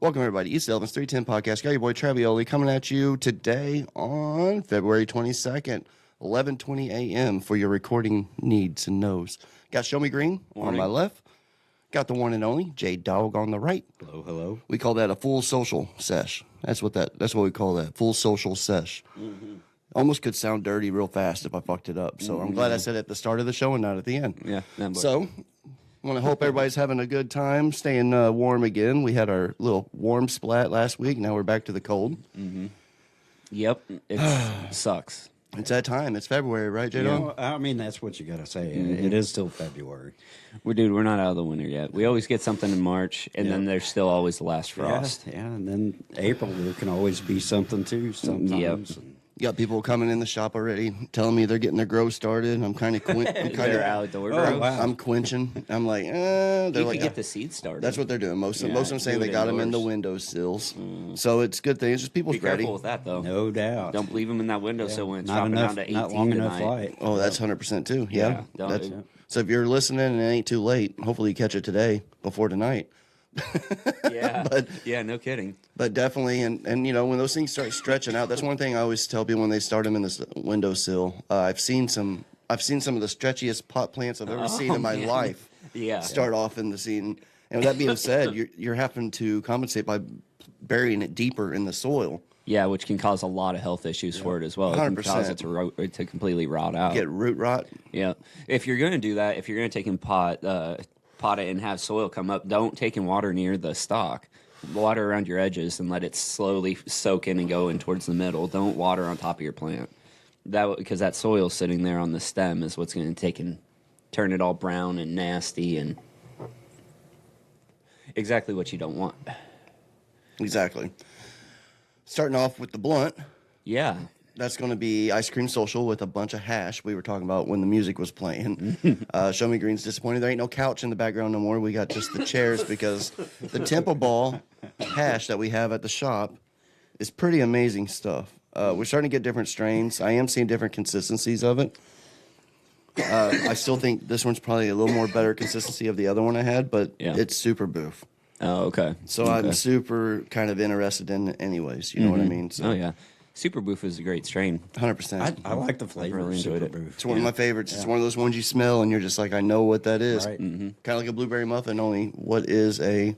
Welcome, everybody. East of Elvins 310 Podcast. Got your boy Travioli coming at you today on February 22nd, 11:20 a.m. for your recording needs and knows. Got Show Me Green on my left. Got the one and only J Dog on the right. Hello, hello. We call that a full social sesh. That's what we call that. Full social sesh. Mm-hmm. Almost could sound dirty real fast if I fucked it up. So I'm glad I said it at the start of the show and not at the end. Yeah. So I want to hope everybody's having a good time, staying warm again. We had our little warm splat last week. Now we're back to the cold. Mm-hmm. Yep. It sucks. It's that time. It's February, right, J-Dog? I mean, that's what you got to say. Mm-hmm. It is still February. We're not out of the winter yet. We always get something in March, and then there's still always the last frost. Yeah, and then April, there can always be something, too, sometimes. Yep. You got people coming in the shop already telling me they're getting their grow started. I'm kind of They're outdoor grow. Oh, wow. I'm quenching. I'm like, they're You like, can get the seeds started. That's what they're doing. Most of them saying they got them in the windowsills. So it's a good thing. It's just people's Be ready. careful with that, though. No doubt. Don't leave them in that windowsill when it's Not dropping enough, down to 18 not long enough tonight. light. Oh, that's 100% too. Yeah. So if you're listening and it ain't too late, hopefully you catch it today before tonight. Yeah. But no kidding. But definitely, and you know, when those things start stretching out, that's one thing I always tell people when they start them in this windowsill. I've seen some of the stretchiest pot plants I've ever seen in my life. Yeah. Start off in the scene. And with that being said, you're having to compensate by burying it deeper in the soil. Yeah, which can cause a lot of health issues for it as well. It can 100%. cause it to completely rot out. Get root rot. Yeah. If you're going to do that, if you're going to take and pot it and have soil come up, don't take and water near the stalk. Water around your edges and let it slowly soak in and go in towards the middle. Don't water on top of your plant. Because that soil sitting there on the stem is what's going to take and turn it all brown and nasty and exactly what you don't want. Exactly. Starting off with the blunt. Yeah. That's going to be Ice Cream Social with a bunch of hash we were talking about when the music was playing. Show Me Green's disappointed. There ain't no couch in the background no more. We got just the chairs because the Temple Ball hash that we have at the shop is pretty amazing stuff. We're starting to get different strains. I am seeing different consistencies of it. I still think this one's probably a little more better consistency of the other one I had, but it's super boof. Oh, okay. So I'm super kind of interested in it anyways. You know what I mean? So, Oh, yeah. Super Boof is a great strain. 100%. I like the flavor. really enjoyed Super it. Boof. It's one of my favorites. It's one of those ones you smell and you're just like, I know what that is. Right. Kind of like a blueberry muffin, only what is that?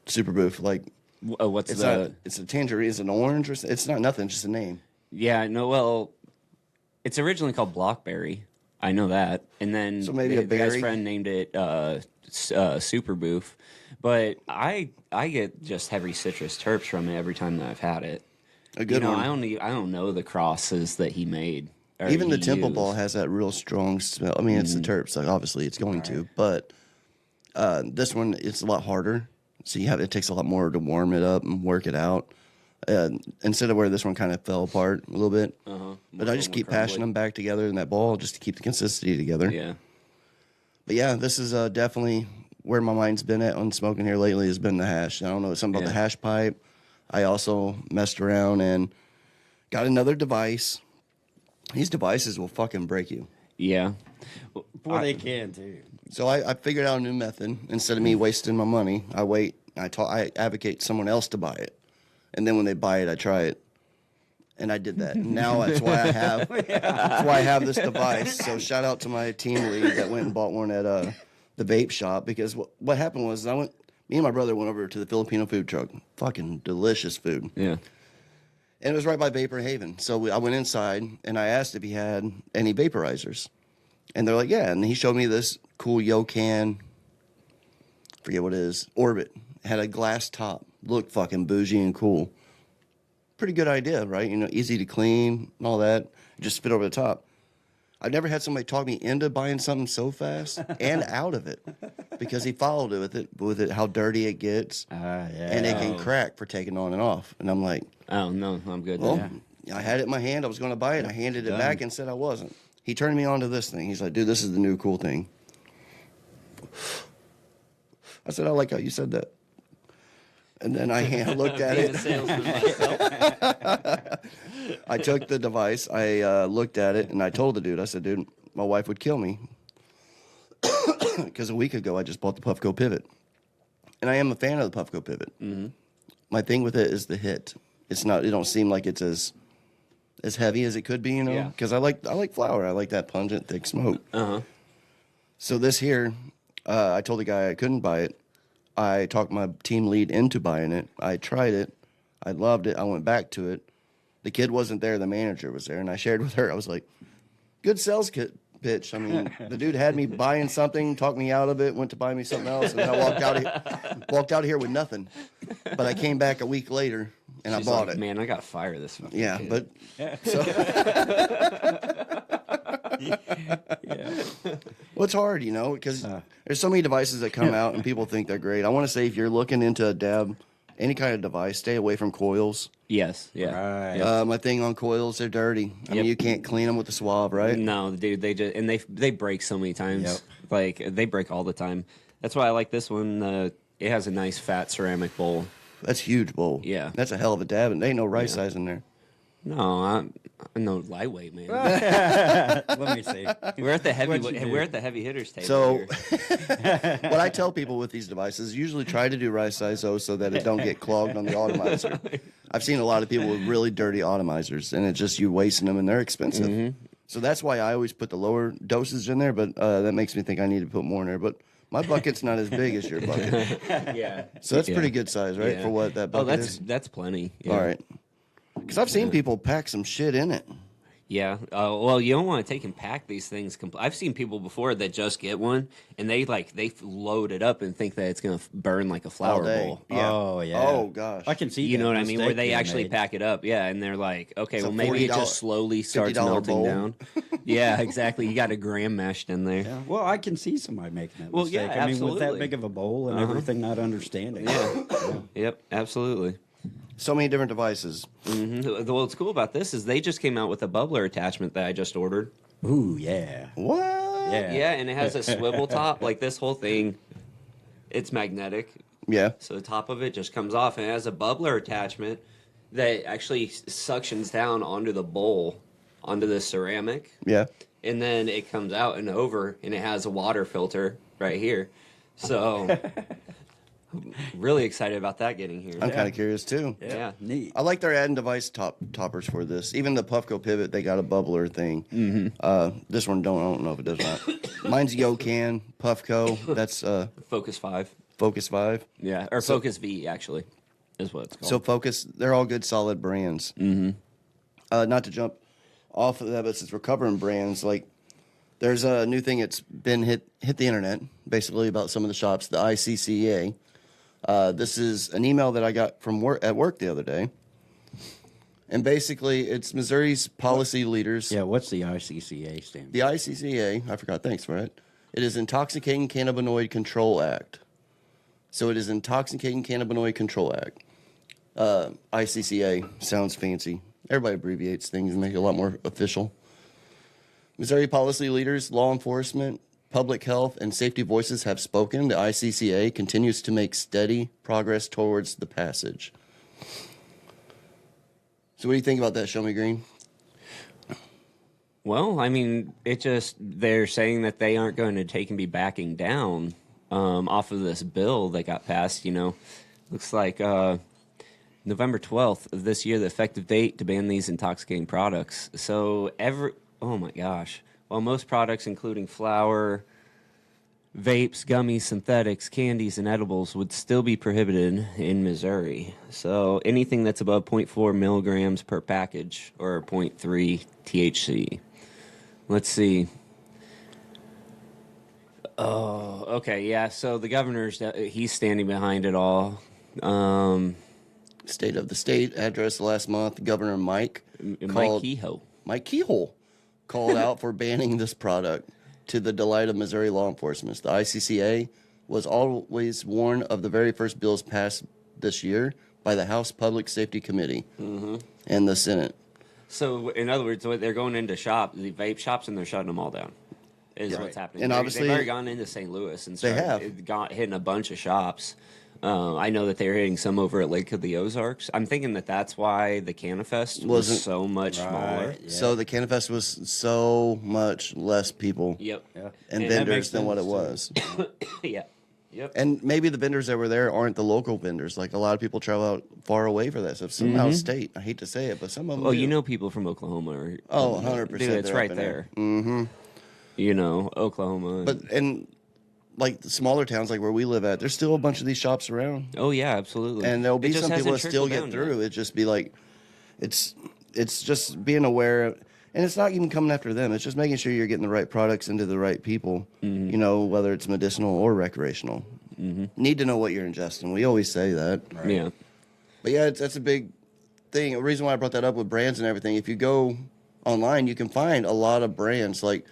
Super Boof. Like, What's it's the... not, it's a tangerine, it's an orange, or it's not nothing, it's just a name. Yeah, no, well, it's originally called Blockberry. I know that. And then So maybe a the guy's berry? friend named it Super Boof. But I get just heavy citrus terps from it every time that I've had it. A good one. I don't know the crosses that he made. or Even the he Temple used. Ball has that real strong smell. I mean, it's the terps, like obviously it's going to, but this one, it's a lot harder. So it takes a lot more to warm it up and work it out. Instead of where this one kind of fell apart a little bit. But I just keep pashing them back together in that ball just to keep the consistency together. Yeah. But yeah, this is definitely where my mind's been at on smoking here lately has been the hash. I don't know, something about the hash pipe. I also messed around and got another device. These devices will fucking break you. Yeah. Boy, they can, too. So I figured out a new method. Instead of me wasting my money, I wait. I advocate someone else to buy it. And then when they buy it, I try it. And I did that. And now that's why I have this device. So shout out to my team lead that went and bought one at the vape shop, because what happened was me and my brother went over to the Filipino food truck. Fucking delicious food. Yeah. And it was right by Vapor Haven. So I went inside and I asked if he had any vaporizers. And they're like, yeah. And he showed me this cool Yokan, forget what it is, Orbit. It had a glass top. Looked fucking bougie and cool. Pretty good idea, right? You know, easy to clean and all that. Just spit over the top. I've never had somebody talk me into buying something so fast and out of it, because he followed it with it how dirty it gets, and it can crack for taking on and off. And I'm like, Oh, no, I'm good. well, I had it in my hand. I was going to buy it. I handed it back and said I wasn't. He turned me on to this thing. He's like, dude, this is the new cool thing. I said, I like how you said that. And then I looked at Being a it. salesman myself. I took the device. I looked at it, and I told the dude, I said, dude, my wife would kill me because a week ago I just bought the Puffco pivot, and I am a fan of the Puffco pivot. Mm-hmm. My thing with it is the hit. It's not. It don't seem like it's as heavy as it could be, you know. Yeah. Because I like flower. I like that pungent, thick smoke. So this here, I told the guy I couldn't buy it. I talked my team lead into buying it. I tried it. I loved it. I went back to it. The kid wasn't there. The manager was there, and I shared with her. I was like, "Good sales pitch." I mean, the dude had me buying something, talked me out of it, went to buy me something else, and then I walked out of here with nothing. But I came back a week later and She's I bought like, it. Man, I got to fire this fucking Yeah, kid. but so well, it's hard, you know, because there's so many devices that come out and people think they're great. I want to say if you're looking into a dab, any kind of device, stay away from coils. Yes, yeah. Right. My thing on coils, they're dirty. I mean, you can't clean them with the swab, right? No, dude, they break so many times. Yep. Like they break all the time. That's why I like this one. It has a nice fat ceramic bowl. That's huge bowl. Yeah. That's a hell of a dab, and there ain't no right size in there. No, I'm no lightweight, man. Let me see. We're at the heavy. What'd you do? We're at the heavy hitters table. So, here. what I tell people with these devices, usually try to do right size though, so that it don't get clogged on the atomizer. I've seen a lot of people with really dirty atomizers, and it's just you wasting them, and they're expensive. So that's why I always put the lower dosage in there. But that makes me think I need to put more in there. But my bucket's not as big as your bucket, Yeah. so that's Yeah. pretty good size, right, Yeah. for what that bucket is. That's plenty. Yeah. All right, because I've seen people pack some shit in it. Yeah. Well, you don't want to take and pack these things. I've seen people before that just get one and they load it up and think that it's gonna burn like a flower All day. bowl. Yeah. Oh, yeah. Oh gosh. I can see You that know what I mean? Where mistake they being actually made. pack it up, yeah, and they're like, okay, It's a well maybe it $40 just slowly starts $50 melting bowl. down. Yeah, exactly. You got a gram mashed in there. Yeah. Well, I can see somebody making that Well, mistake. yeah, I mean, with that absolutely. big of a bowl and everything, not understanding. Yeah. Yep, absolutely. So many different devices. What's cool about this is they just came out with a bubbler attachment that I just ordered. Ooh, yeah. What? Yeah. Yeah, and it has a swivel top. Like this whole thing, it's magnetic. Yeah. So the top of it just comes off, and it has a bubbler attachment that actually suctions down onto the bowl, onto the ceramic, Yeah. and then it comes out and over, and it has a water filter right here. So, I'm really excited about that getting here. I'm kind of curious too. Yeah. Neat. I like their adding device toppers for this. Even the Puffco pivot, they got a bubbler thing. This one I don't know if it does not. Mine's Yocan Puffco. That's Focus 5. Focus 5. Yeah, or Focus V, actually, is what it's called. So Focus, they're all good, solid brands. Not to jump off of that, but since we're covering brands, like there's a new thing that's been hit the internet, basically about some of the shops, the ICCA. This is an email that I got from work the other day, and basically it's Missouri's policy leaders. Yeah, what's the ICCA stand for? The ICCA, I forgot. Thanks for it. It is Intoxicating Cannabinoid Control Act. So it is Intoxicating Cannabinoid Control Act. ICCA sounds fancy. Everybody abbreviates things and make it a lot more official. Missouri policy leaders, law enforcement, public health, and safety voices have spoken. The ICCA continues to make steady progress towards the passage. So what do you think about that, Show Me Green? Well, I mean, they're saying that they aren't going to take and be backing down off of this bill that got passed, you know. Looks like November 12th of this year, the effective date to ban these intoxicating products. So oh my gosh. Well, most products, including flour, vapes, gummies, synthetics, candies, and edibles would still be prohibited in Missouri. So anything that's above 0.4 milligrams per package or 0.3 THC. Let's see. Oh, okay, yeah. So the governor's he's standing behind it all. State of the state address last month, Governor Mike Kehoe. Mike Keyhole called out for banning this product to the delight of Missouri law enforcement. The ICCA was always warned of the very first bills passed this year by the House Public Safety Committee and the Senate. So, in other words, they're going into the vape shops, and they're shutting them all down. Is Yeah. what's happening. And obviously- they've already gone into St. Louis and They have. hitting a bunch of shops. I know that they're hitting some over at Lake of the Ozarks. I'm thinking that that's why the Canafest was Wasn't- so much smaller. Yeah. So the Canafest was so much less people Yep. Yeah. and And that vendors makes than what it sense, was. Yeah. Yep. And maybe the vendors that were there aren't the local vendors. Like a lot of people travel out far away for that stuff. Some out of state. I hate to say it, but some of them. Oh, do. you know people from Oklahoma. Or, Oh, 100%. Dude, it's they're right up in there. Mm-hmm. You know, Oklahoma. But and like the smaller towns, like where we live at, there's still a bunch of these shops around, oh yeah, absolutely. and there'll It be just some people that hasn't still trickled get down through. yet. It just be like, it's just being aware, and it's not even coming after them. It's just making sure you're getting the right products into the right people. Mm-hmm. You know, whether it's medicinal or recreational. Need to know what you're ingesting. We always say that. Yeah. But yeah, that's a big thing. The reason why I brought that up with brands and everything, if you go online, you can find a lot of brands like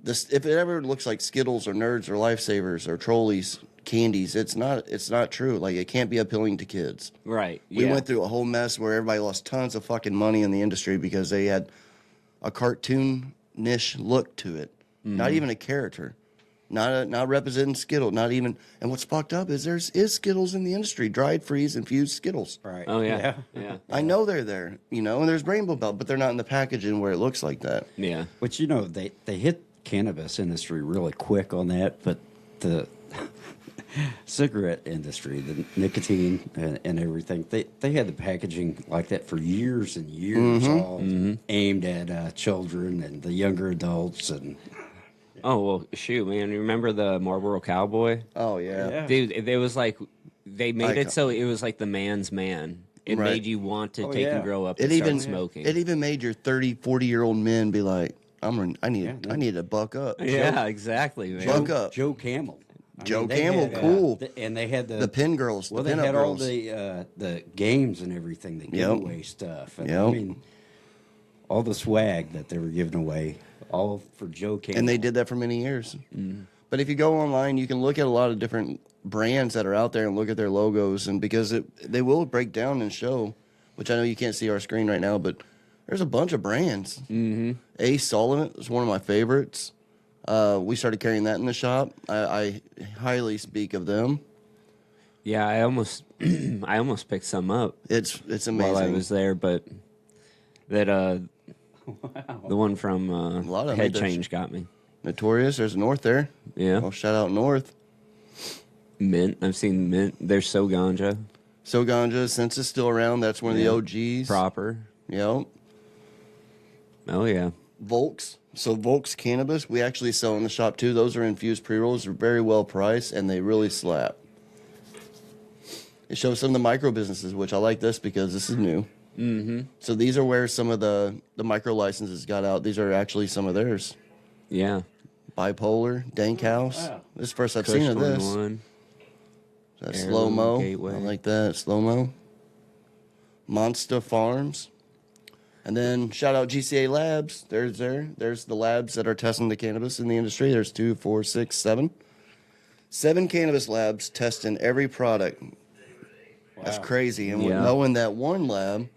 this. If it ever looks like Skittles or Nerds or Lifesavers or Trolleys candies, it's not true. Like it can't be appealing to kids. Right. We yeah. went through a whole mess where everybody lost tons of fucking money in the industry because they had a cartoon-ish look to it. Not even a character. Not representing Skittles. Not even. And what's fucked up is is Skittles in the industry. Dried, freeze, infused Skittles. Right. Oh yeah. Yeah. I know they're there, you know, and there's Rainbow Belt, but they're not in the packaging where it looks like that. Yeah. Which, you know, they hit cannabis industry really quick on that, but the cigarette industry, the nicotine and everything, they had the packaging like that for years and years, all aimed at children and the younger adults. And Oh well, shoot, man! You remember the Marlboro Cowboy? Oh yeah. Yeah. Dude, it was like they made Icon. it so it was like the man's man. It Right. made you want to Oh, take yeah. and grow up It and start even smoking. It even made your 30, 40-year-old men be like, I need to buck up. yeah, exactly, man. Buck up. Joe Camel. Joe they Camel, had, cool. And they had The pin girls, Well, the they pinup had all girls. the games and everything, the giveaway stuff. And I Yep. mean, all the swag that they were giving away, all for Joe Camel. And they did that for many years. But if you go online, you can look at a lot of different brands that are out there and look at their logos, and because they will break down and show, which I know you can't see our screen right now, but there's a bunch of brands. Mm-hmm. Ace Sullivan is one of my favorites. We started carrying that in the shop. I highly speak of them. Yeah, I almost picked some up It's amazing. while I was there, but that the one from lot of them Head did. Change got me. Notorious. There's North there. Yeah, Oh, shout out North. Mint. I've seen Mint. There's So Ganja So Ganja, since it's still around, that's one of the OGs. proper. Yep. Oh yeah. Volks. So Volks Cannabis, we actually sell in the shop too. Those are infused pre-rolls. They're very well priced, and they really slap. It shows some of the micro businesses, which I like this because this is new. Mm-hmm. So these are where some of the micro licenses got out. These are actually some of theirs. Yeah. Bipolar, Dank House. Wow. This is the first I've Kush seen of this. 21. That's Heirloom Slow Mo. Gateway. I like that. Slow Mo. Monster Farms. And then shout out GCA Labs. There's the labs that are testing the cannabis in the industry. There's 2, 4, 6, 7. 7 cannabis labs testing every product. That's Wow. crazy. And Yeah. knowing that one lab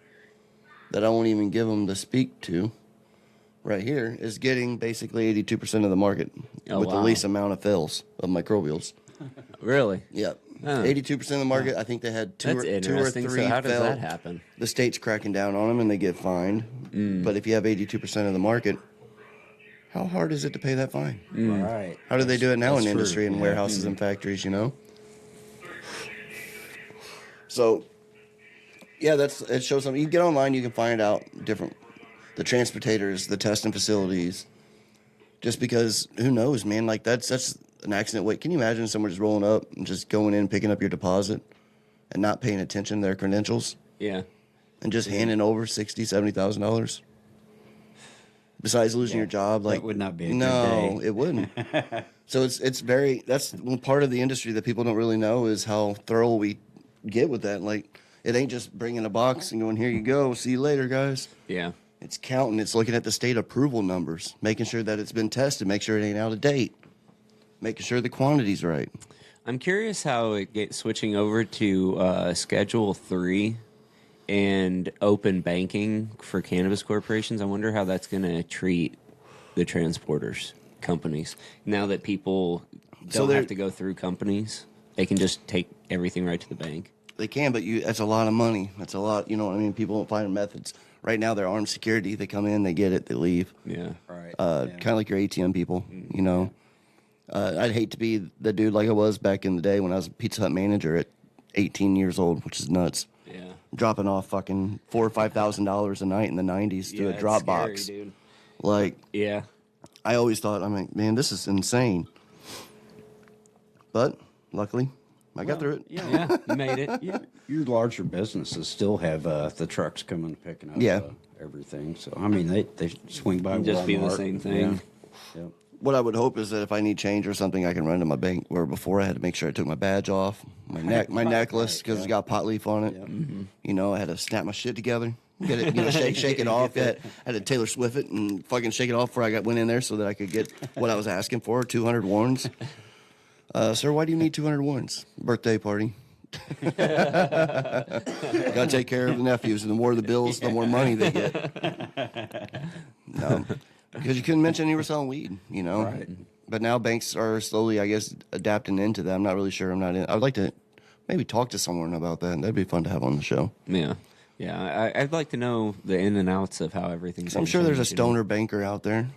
that I won't even give them to speak to right here is getting basically 82% of the market Oh, with the wow. least amount of fails of microbials. Really? Yep. Oh. 82% of the market. I think they had two That's or interesting. three So how does fail. that happen? The state's cracking down on them and they get fined. But if you have 82% of the market, how hard is it to pay that fine? Right. How do they do it now in That's the true. industry and Yeah. warehouses and factories, you know? So, yeah, it shows something. You can get online, you can find out the transportators, the testing facilities. Just because, who knows, man? Like, that's an accident. Wait, can you imagine someone just rolling up and just going in, picking up your deposit and not paying attention to their credentials Yeah. and just handing over $60,000, $70,000? Besides losing your job, like would not be a good no, day. it wouldn't. So that's one part of the industry that people don't really know is how thorough we get with that. Like, it ain't just bringing a box and going, here you go, see you later, guys. Yeah. It's counting. It's looking at the state approval numbers, making sure that it's been tested, make sure it ain't out of date, making sure the quantity's right. I'm curious how it gets switching over to Schedule 3 and open banking for cannabis corporations. I wonder how that's going to treat the transporters companies now that people So don't they're- have to go through companies. They can just take everything right to the bank. They can, but that's a lot of money. That's a lot. You know what I mean? People don't find methods. Right now, they're armed security. They come in, they get it, they leave. Yeah. Right. Kind of like your ATM people, you know. I'd hate to be the dude like I was back in the day when I was a Pizza Hut manager at 18 years old, which is nuts. Yeah. Dropping off fucking $4,000 or $5,000 a night in the 90s to a drop box. Dude. Like, Yeah. I always thought, I'm like, man, this is insane. But luckily, I got through it. Yeah. You made it. Your larger businesses still have the trucks coming picking up Yeah. everything. So I mean, they swing by. Just be the Walmart. same thing. Yeah. What I would hope is that if I need change or something, I can run to my bank. Where before I had to make sure I took my badge off, my necklace because it's got pot leaf on it. You know, I had to snap my shit together, get it, shake it off. I had to Taylor Swift it and fucking shake it off before I went in there so that I could get what I was asking for, 200 warrants. Sir, why do you need 200 warrants? Birthday party. Got to take care of the nephews, and the more the bills, the more money they get. No, because you couldn't mention you were selling weed, you know. Right. But now banks are slowly, I guess, adapting into that. I'm not really sure. I'm not in. I would like to maybe talk to someone about that. That'd be fun to have on the show. Yeah. Yeah. I'd like to know the in and outs of how everything's. I'm sure there's a changed, you know? stoner banker out there.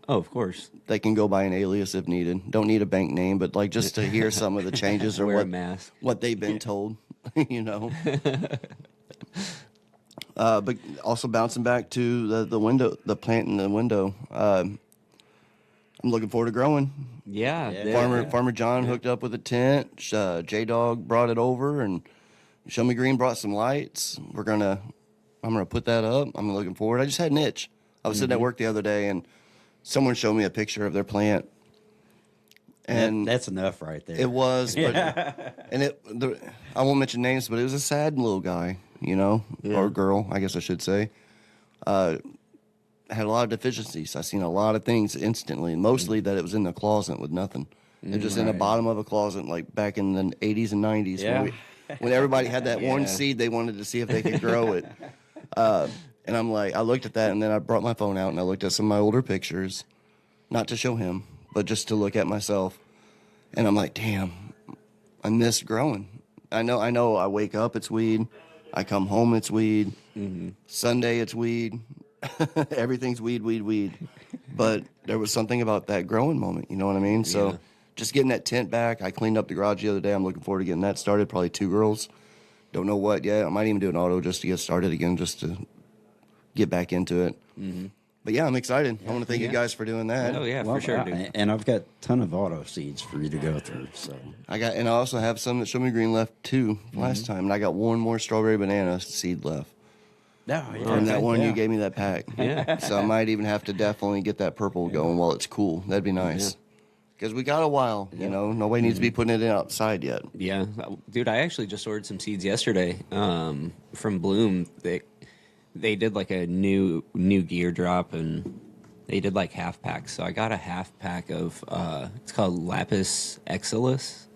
Oh, of course. They can go by an alias if needed. Don't need a bank name, but like just to hear some of the changes or Wear a mask. what they've been told, you know. But also bouncing back to the window, the plant in the window. I'm looking forward to growing. Yeah. Farmer John hooked up with a tent. J Dog brought it over, and Show Me Green brought some lights. I'm gonna put that up. I'm looking forward. I just had an itch. I was sitting at work the other day, and someone showed me a picture of their plant, and That's enough right there. it was, but, and I won't mention names, but it was a sad little guy, you know, or girl, I guess I should say. Had a lot of deficiencies. I seen a lot of things instantly, mostly that it was in the closet with nothing. It was just in the bottom of a closet, like back in the 80s and 90s, Yeah. when everybody had that one seed they wanted to see if they could grow it. And I'm like, I looked at that, and then I brought my phone out, and I looked at some of my older pictures, not to show him, but just to look at myself. And I'm like, damn, I miss growing. I know I wake up, it's weed. I come home, it's weed. Sunday, it's weed. Everything's weed. But there was something about that growing moment, you know what I mean? So just getting that tent back. I cleaned up the garage the other day. I'm looking forward to getting that started. Probably 2 girls. Don't know what yet. I might even do an auto just to get started again, just to get back into it. But yeah, I'm excited. I want to thank you guys for doing that. Oh, yeah, Well, for sure, dude. And I've got a ton of auto seeds for you to go through. So And I also have some that Show Me Green left too last time, and I got one more strawberry banana seed left from that one you gave me that pack. Yeah. So I might even have to definitely get that purple going while it's cool. That'd be nice. Because we got a while, you know. Nobody needs to be putting it outside yet. Yeah, dude, I actually just ordered some seeds yesterday from Bloom. They did like a new gear drop, and they did like half packs. So I got a half pack of it's called Lapis Exilis,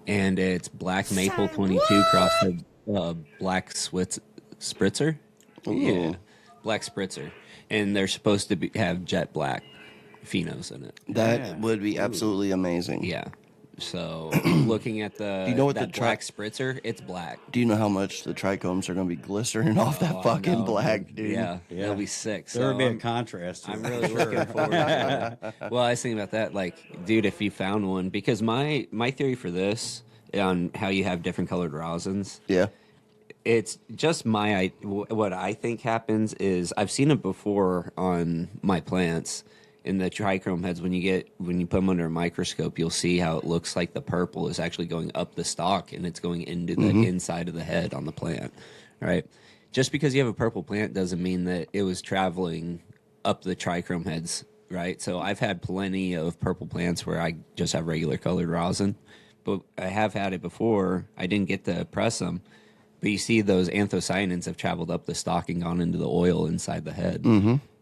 and it's black maple 22 crossed with black spritzer. Yeah, black spritzer, and they're supposed to have jet black phenos in it. That would be absolutely amazing. Yeah. So looking at the Do you know what that the black spritzer, it's black. Do you know how much the trichomes are going to be glistering off that fucking No. black, dude? Yeah, it'll be sick. there So would be a I'm, contrast. To I'm it. really looking forward to it. Well, I was thinking about that, like, dude, if you found one, because my theory for this on how you have different colored rosins, Yeah. it's just what I think happens is I've seen it before on my plants in the trichrome heads. When you put them under a microscope, you'll see how it looks like the purple is actually going up the stalk and it's going into the inside of the head on the plant, right? Just because you have a purple plant doesn't mean that it was traveling up the trichrome heads, right? So I've had plenty of purple plants where I just have regular colored rosin, but I have had it before. I didn't get to press them. But you see those anthocyanins have traveled up the stalk and gone into the oil inside the head.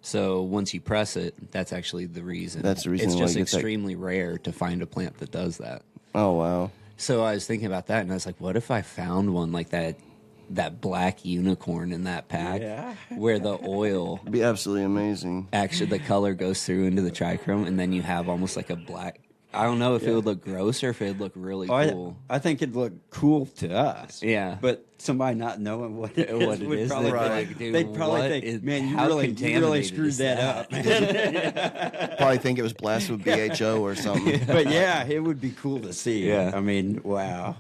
So once you press it, that's actually the reason. That's the reason It's why just it gets that- extremely rare to find a plant that does that. Oh, wow. So I was thinking about that, and I was like, what if I found one like that black unicorn in that pack where the oil It'd be absolutely amazing. actually the color goes through into the trichrome, and then you have almost like a black I don't know if it would look gross or if it would look really Oh, cool. I think it'd look cool to us. Yeah. But somebody not knowing what it What is it would is, probably they'd be be like, dude, they'd probably what think, is- man, you how really contaminated screwed is that that?" up. Probably think it was blasted with BHO or something. But yeah, it would be cool to see. Yeah. I mean, wow.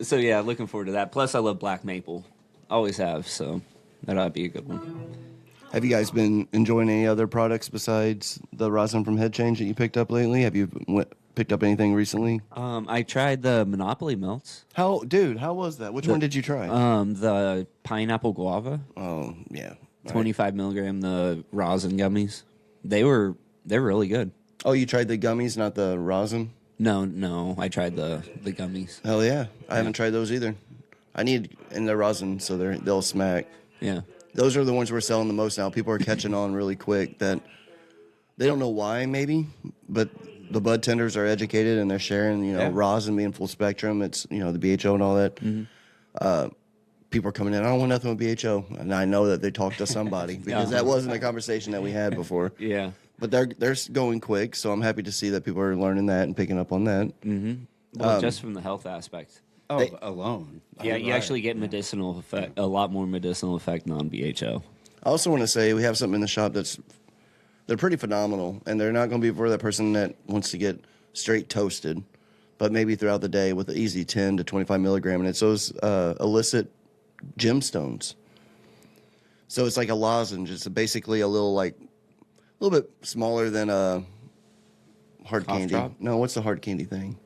So yeah, looking forward to that. Plus, I love black maple. Always have. So that ought to be a good one. Have you guys been enjoying any other products besides the rosin from Head Change that you picked up lately? Have you picked up anything recently? I tried the Monopoly melts. How was that? Which one did you try? The pineapple guava, Oh, yeah. 25 milligram, the rosin gummies. They're really good. Oh, you tried the gummies, not the rosin? No, I tried the gummies. Hell yeah. I haven't tried those either. I need, and they're rosin, so they'll smack. Yeah. Those are the ones we're selling the most now. People are catching on really quick that they don't know why, maybe, but the bud tenders are educated and they're sharing, Yeah. rosin being full spectrum. It's, the BHO and all that. People are coming in, I don't want nothing with BHO. And I know that they talked to somebody because that wasn't a conversation that we had before. Yeah. But they're going quick, so I'm happy to see that people are learning that and picking up on that. Well, just from the health aspect. Oh, They- alone. Yeah, you actually get medicinal effect, a lot more medicinal effect non-BHO. I also want to say we have something in the shop they're pretty phenomenal, and they're not going to be for that person that wants to get straight toasted, but maybe throughout the day with an easy 10 to 25 milligram, and it's those illicit gemstones. So it's like a lozenge. It's basically a little bit smaller than a hard Cough candy. drop? No, what's the hard candy thing?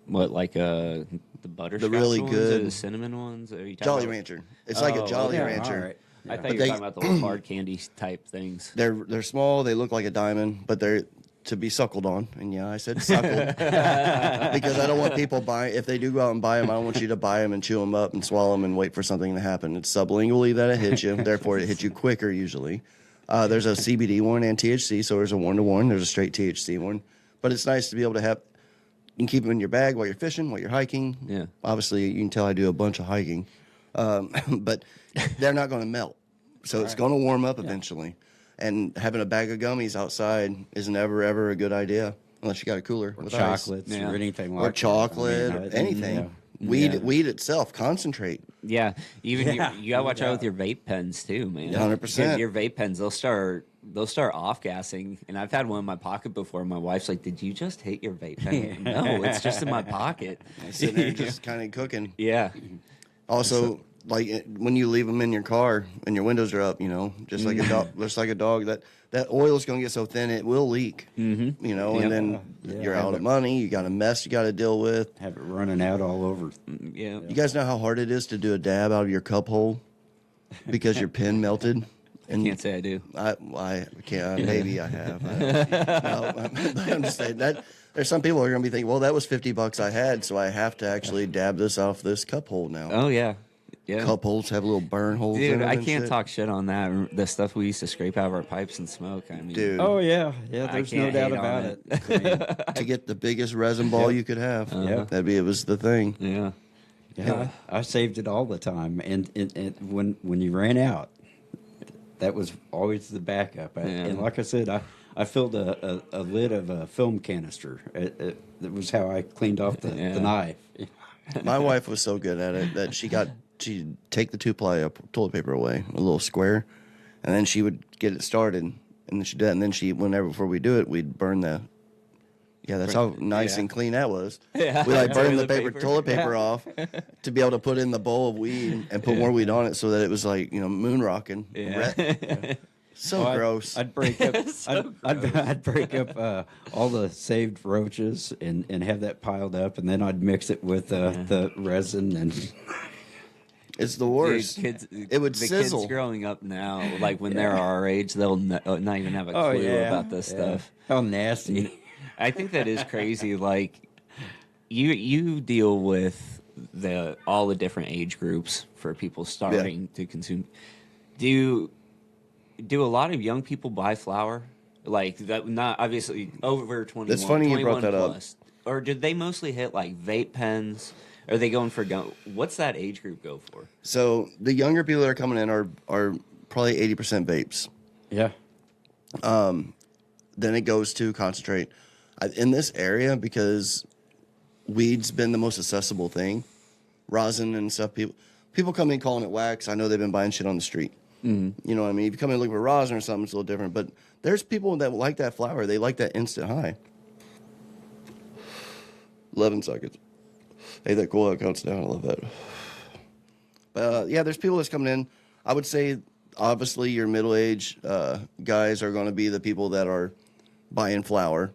What, like the butterscotch really ones or good- the cinnamon ones? Are you talking Jolly about- Rancher. It's like a Oh, Jolly okay. Rancher. All right. I Yeah. thought you were talking about the little hard candy type things. They're small. They look like a diamond, but they're to be suckled on. And yeah, I said suckled because I don't want people buying. If they do go out and buy them, I don't want you to buy them and chew them up and swallow them and wait for something to happen. It's sublingually that it hits you. Therefore, it hits you quicker usually. There's a CBD one and THC, so there's a 1-to-1. There's a straight THC one, but it's nice to be able to have. You can keep them in your bag while you're fishing, while you're hiking. Yeah. Obviously, you can tell I do a bunch of hiking, but they're not going to melt. So it's going to warm up eventually. And having a bag of gummies outside is never, ever a good idea unless you got a cooler Or with ice. chocolates Yeah. or anything like Or that. chocolate, I or mean, anything. yeah. Weed itself, concentrate. Yeah, even Yeah, you gotta watch no out with your vape pens too, man. 100%. Your vape pens, they'll start off gassing. And I've had one in my pocket before. My wife's like, "Did you just hit your vape pen?" No, it's just in my pocket. Sitting there just kind of cooking. Yeah, Also, when you leave them in your car and your windows are up, just like a dog, that oil is going to get so thin it will leak. Mm-hmm. Yep. And then you're out of money. You got a mess you got to deal with. Have it running out all over. yeah. You guys know how hard it is to do a dab out of your cup hole because your pen melted. I can't say I do. I can't. Maybe I have. I'm just saying that there's some people who are going to be thinking, well, that was $50 I had, so I have to actually dab this off this cup hole now. Oh yeah, yeah. Cup holes have little burn holes in Dude, them. I and can't shit. talk shit on that. The stuff we used to scrape out of our pipes and smoke. I mean, Dude. Oh yeah, yeah. I There's no can't doubt hate on about it. it. I mean, To get the biggest resin ball you could have. Yeah. It was the thing. yeah. yeah, I saved it all the time, and when you ran out, that was always the backup. And like I said, I filled a lid of a film canister. It was how I cleaned off the knife. My wife was so good at it that she'd take the 2-ply toilet paper away, a little square, and then she would get it started, and then she'd do that, and then before we do it, we'd burn the. Yeah, that's how nice and clean that was. Yeah. We burn the Toilet paper. toilet paper off to be able to put in the bowl of weed and put more weed on it so that it was like, moon rocking. Yeah. So Oh, gross. I'd break up. I'd break up all the saved roaches and have that piled up, and then I'd mix it with the resin and. It's the worst. Dude, kids, It would the sizzle. kids growing up now, like when they're our age, they'll not even have a clue about this stuff. How nasty! I think that is crazy. Like you deal with all the different age groups for people starting to consume. Do a lot of young people buy flour? Like that? Not obviously over 21. It's funny you brought 21 that up. plus. Or did they mostly hit like vape pens? Are they going for what's that age group go for? So the younger people that are coming in are probably 80% vapes. Yeah, Then it goes to concentrate. in this area, because weed's been the most accessible thing, rosin and stuff. People come in calling it wax. I know they've been buying shit on the street. Mm-hmm. You know what I mean? If you come in looking for rosin or something, it's a little different. But there's people that like that flower. They like that instant high. 11 seconds. Hey, that cool out counts down. I love that. Yeah, there's people that's coming in. I would say, obviously, your middle-aged guys are going to be the people that are buying flower,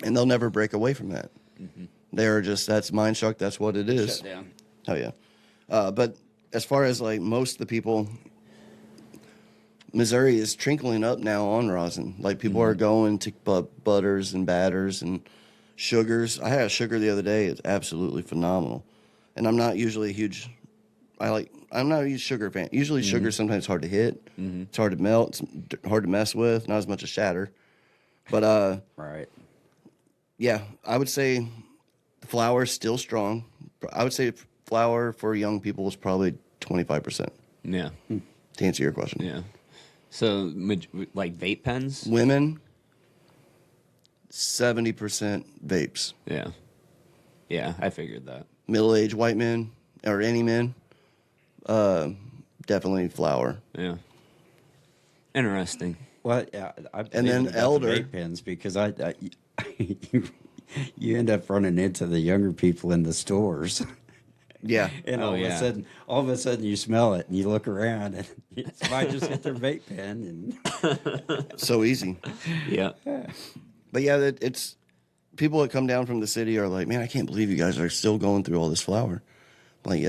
and they'll never break away from that. Mm-hmm. They're just, that's mind shock. That's what it is. Shut down. Oh, yeah. But as far as, like, most of the people, Missouri is trickling up now on rosin. Like, people are going to butters and batters and sugars. I had a sugar the other day. It's absolutely phenomenal. And I'm not usually a huge... I'm not a huge sugar fan. Usually sugar sometimes hard to hit. Mm-hmm. It's hard to melt. It's hard to mess with. Not as much as shatter. But, Right. yeah, I would say the flour is still strong. I would say flour for young people is probably 25%, Yeah. to answer your question. Yeah. So, like vape pens? Women, 70% vapes. Yeah. Yeah, I figured that. Middle-aged white men, or any men, definitely flour. Yeah. Interesting. Well, yeah, And then elder. vape pens, because you end up running into the younger people in the stores. Yeah. And Oh, all yeah. of a sudden you smell it and you look around and somebody just hit their vape pen and So easy. Yeah. But yeah, it's people that come down from the city are like, man, I can't believe you guys are still going through all this flour. Like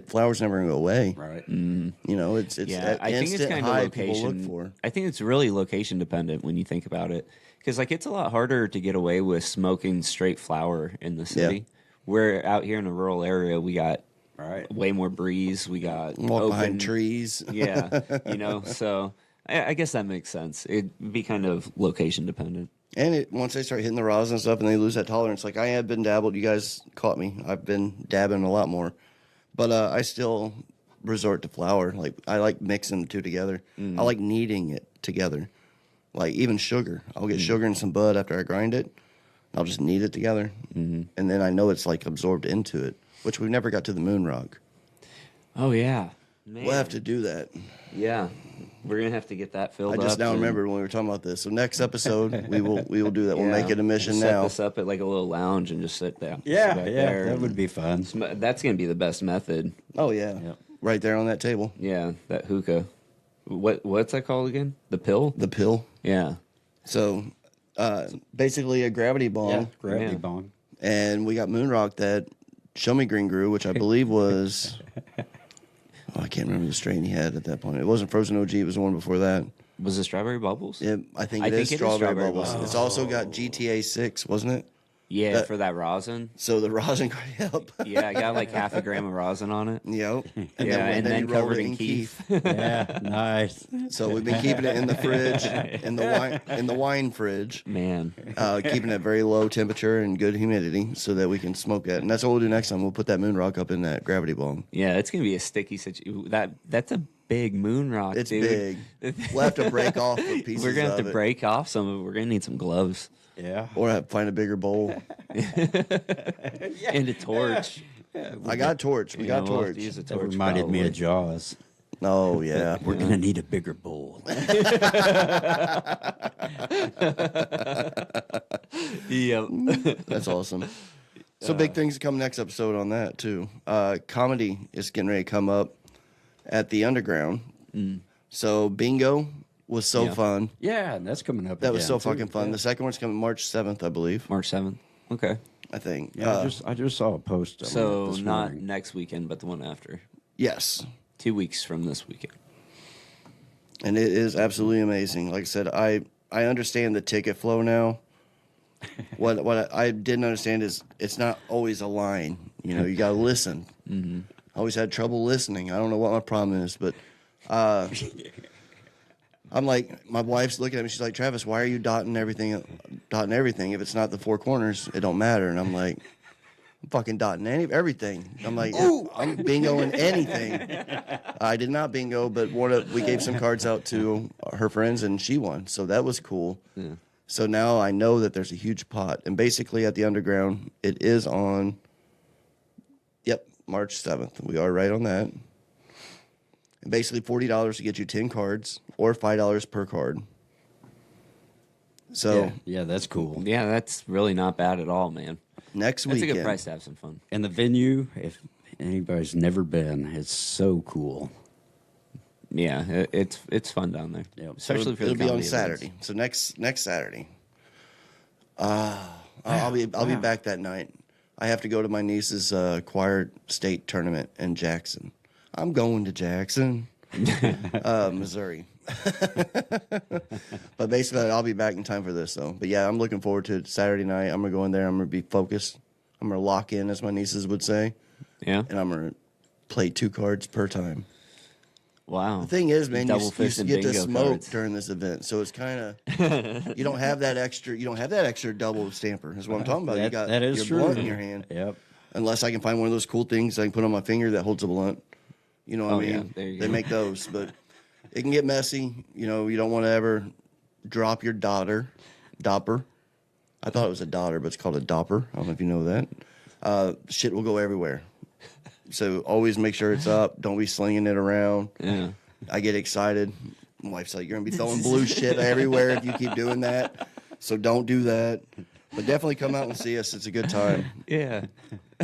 flour's never gonna go away. right. You know, it's Yeah, that I think it's instant kind of high people location. look for. I think it's really location dependent when you think about it, because like it's a lot harder to get away with smoking straight flower in the city. We're out here in a rural area. We got Right. way more breeze. We got Walk open, behind trees. Yeah, so I guess that makes sense. It'd be kind of location dependent. And once they start hitting the rosin and stuff and they lose that tolerance, like I have been dabbled, you guys caught me. I've been dabbing a lot more. But I still resort to flour. Like I like mixing the two together. I like kneading it together. Like even sugar. I'll get sugar and some bud after I grind it. I'll just knead it together. And then I know it's like absorbed into it, which we've never got to the moon rock. Oh yeah, man. We'll have to do that. Yeah, we're gonna have to get that filled I up. just now and- remembered when we were talking about this. So next episode we will do that. We'll Yeah, make it a mission just now. Set this up at like a little lounge and just sit there. Yeah, sit back yeah, there that and would be fun. That's gonna be the best method. Oh yeah. Yep. Right there on that table. Yeah, that hookah. What's that called again? The pill? The pill. Yeah. So basically a gravity bong. Yeah, gravity Yeah. bong. And we got moon rock that Show Me Green grew, which I believe was I can't remember the strain he had at that point. It wasn't Frozen OG, it was the one before that. Was it strawberry bubbles? I think it is strawberry bubbles. It's also got GTA 6, wasn't it? Yeah, for that rosin. So the rosin, yep. Yeah, I got like half a gram of rosin on it. Yep. And then he rolled covered it in keef. Yeah, nice. So we've been keeping it in the fridge, in the wine fridge, Man. keeping it very low temperature and good humidity so that we can smoke it. And that's what we'll do next time. We'll put that moon rock up in that gravity bong. Yeah, it's gonna be a sticky situation. That's a big moon rock, It's dude. big. We'll have to break off the pieces We're gonna have of to it. break off some of it. We're gonna need some gloves Yeah. Or have to find a bigger bowl. and a torch. I got a torch. We got a We'll have torch. to use a That torch, reminded me probably. of Jaws. Oh, yeah. We're going to need a bigger bowl. Yep. That's awesome. So big things to come next episode on that too. Comedy is getting ready to come up at the Underground. So bingo was so Yeah. fun. Yeah, and that's coming up. That was again, so too. fucking fun. Yeah. The second one's coming March 7th, I believe. March 7th. Okay. I think. Yeah, I just saw a post. On So it this not morning. next weekend, but the one after. yes. 2 weeks from this weekend. And it is absolutely amazing. Like I said, I understand the ticket flow now. What I didn't understand is it's not always a line. You know, you got to listen. I always had trouble listening. I don't know what my problem is, but I'm like, my wife's looking at me. She's like, Travis, why are you dotting everything? If it's not the four corners, it don't matter. And I'm like, I'm fucking dotting everything. I'm like, I'm bingoing anything. I did not bingo, but we gave some cards out to her friends, and she won. So that was cool. So now I know that there's a huge pot. And basically at the underground, it is on, March 7th. We are right on that. And basically $40 to get you 10 cards or $5 per card. So Yeah, that's cool. Yeah, that's really not bad at all, man. next That's weekend. a good price to have some fun. And the venue, if anybody's never been, it's so cool. Yeah, it's fun down there. Yep. Especially for the It'll be on comedy Saturday. events. So next Saturday. I'll be back that night. I have to go to my niece's choir state tournament in Jackson. I'm going to Jackson, Missouri. But basically, I'll be back in time for this, though. But yeah, I'm looking forward to it. Saturday night. I'm gonna go in there. I'm gonna be focused. I'm gonna lock in, as my nieces would say, Yeah. and I'm gonna play 2 cards per time. Wow. The thing is, man, Double you fist and get to bingo smoke cards. during this event, so it's kind of you don't have that extra double stamper. Is what I'm talking about. You got that is your true. blunt in your hand. Yep. Unless I can find one of those cool things I can put on my finger that holds a blunt. You know what Oh, I mean? yeah, there you They go. make those, but it can get messy. You know, you don't want to ever drop your dopper. I thought it was a daughter, but it's called a dopper. I don't know if you know that. Shit will go everywhere. So always make sure it's up. Don't be slinging it around. Yeah. I get excited. My wife's like, "You're gonna be throwing blue shit everywhere if you keep doing that. So don't do that. But definitely come out and see us. It's a good time. Yeah.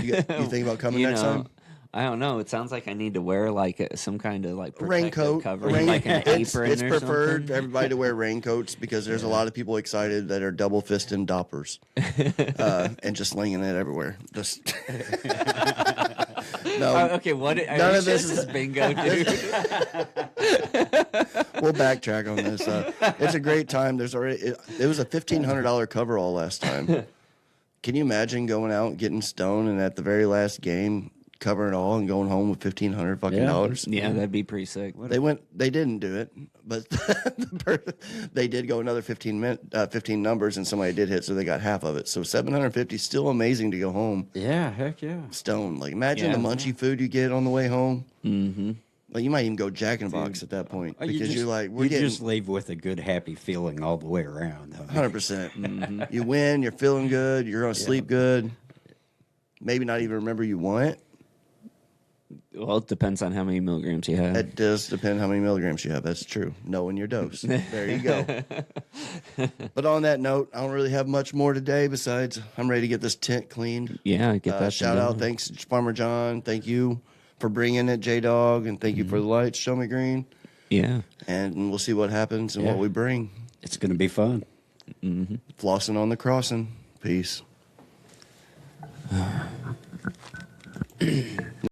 You think about coming You next know, time? I don't know. It sounds like I need to wear like some kind of like A raincoat, covering, like an apron it's or preferred something. for everybody to wear raincoats because there's a lot of people excited that are double fisting doppers and just slinging it everywhere. Just no, Okay, what? Are None you of sure this this is- is bingo, dude. we'll backtrack on this. It's a great time. There's already it was a $1,500 coverall last time. Can you imagine going out and getting stoned and at the very last game covering it all and going home with $1,500 fucking dollars? Yeah, that'd be pretty sick. They didn't do it, but they did go another 15 numbers, and somebody did hit, so they got half of it. So 750 is still amazing to go home Yeah, heck yeah. stoned. Like imagine Yeah. the munchy food you get on the way home. Mm-hmm. Like you might even go Jack in the Box at that point because you're like, we're you getting just leave with a good, happy feeling all the way around. 100%. You win, you're feeling good, you're gonna sleep good. Maybe not even remember you won it. Well, it depends on how many milligrams you have. It does depend how many milligrams you have. That's true. Knowing your dose. There you go. But on that note, I don't really have much more today besides I'm ready to get this tent cleaned. Yeah, get that Shout thing out. going. Thanks, Farmer John. Thank you for bringing it, J-Dog. And thank you for the lights, Show Me Green. Yeah. And we'll see what happens and Yeah. what we bring. It's going to be fun. Flossing on the crossing. Peace.